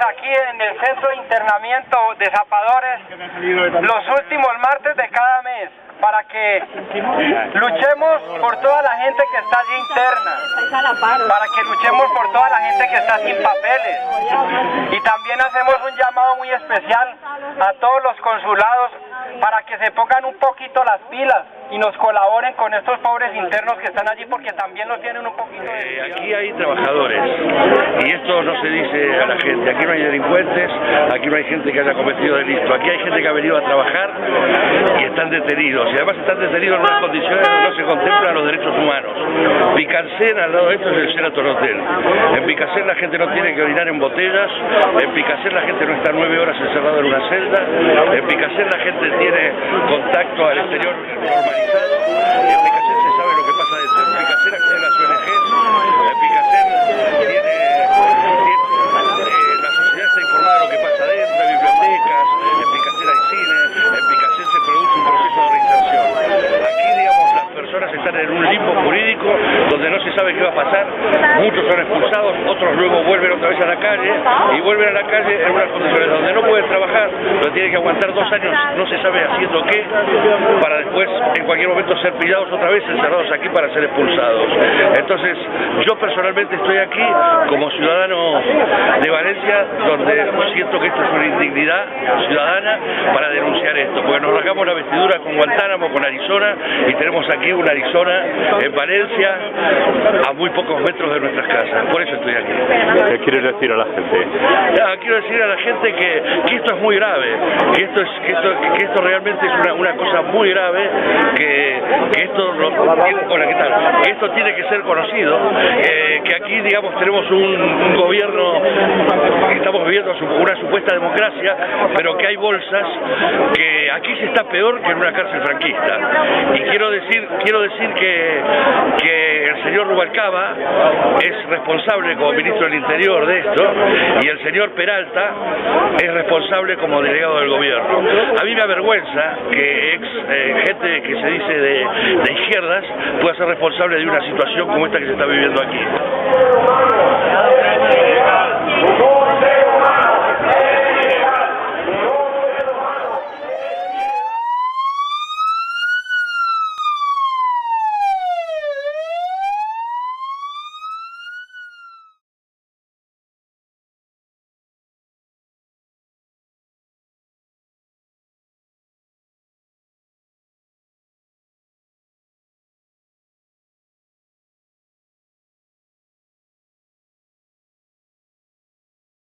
aquí en el centro de internamiento de zapadores los últimos martes de cada mes para que luchemos por toda la gente que está allí interna, para que luchemos por toda la gente que está sin papeles, y también hacemos un llamado muy especial a todos los consulados para que se pongan un poquito las pilas y nos colaboren con estos pobres internos que están allí, porque también los tienen un poquito de... Aquí hay trabajadores y esto no se dice a la gente. Aquí no hay delincuentes, aquí no hay gente que haya cometido delito, aquí hay gente que ha venido a trabajar y están detenidos, y además están detenidos en unas condiciones donde no se contemplan los derechos humanos. Picasen, al lado de esto, es el Sheraton Hotel. En Picasen la gente no tiene que orinar en botellas, en Picasen la gente no está 9 horas encerrada en una celda, en Picasen la gente tiene contacto al exterior normalizado, y en Picasen se sabe lo que pasa dentro. En Picasen acceden las ONGs, en Picasen la sociedad está informada de lo que pasa dentro, hay bibliotecas, en Picasen hay cine, en Picasen se produce un proceso de reinserción. Aquí, digamos, las personas están en un limbo jurídico donde no se sabe qué va a pasar, muchos son expulsados, otros luego vuelven otra vez a la calle, y vuelven a la calle en unas condiciones donde no pueden trabajar, pero tienen que aguantar 2 años, no se sabe haciendo qué, para después en cualquier momento ser pillados otra vez, encerrados aquí para ser expulsados. Entonces, yo personalmente estoy aquí como ciudadano de Valencia, donde siento que esto es una indignidad ciudadana para denunciar esto, porque nos rasgamos la vestidura con Guantánamo, con Arizona, y tenemos aquí una Arizona en Valencia a muy pocos metros de nuestras casas. Por eso estoy aquí. ¿Qué quieres decir a la gente? Quiero decir a la gente que esto es muy grave, que esto realmente es una cosa muy grave, que esto hola, ¿qué tal? Que esto tiene que ser conocido, que aquí, digamos, tenemos un gobierno que estamos viviendo una supuesta democracia, pero que hay bolsas, que aquí se está peor que en una cárcel franquista. Y quiero decir que el señor Rubalcaba es responsable como ministro del Interior de esto, y el señor Peralta es responsable como delegado del gobierno. A mí me avergüenza que gente que se dice de izquierdas pueda ser responsable de una situación como esta que se está viviendo aquí.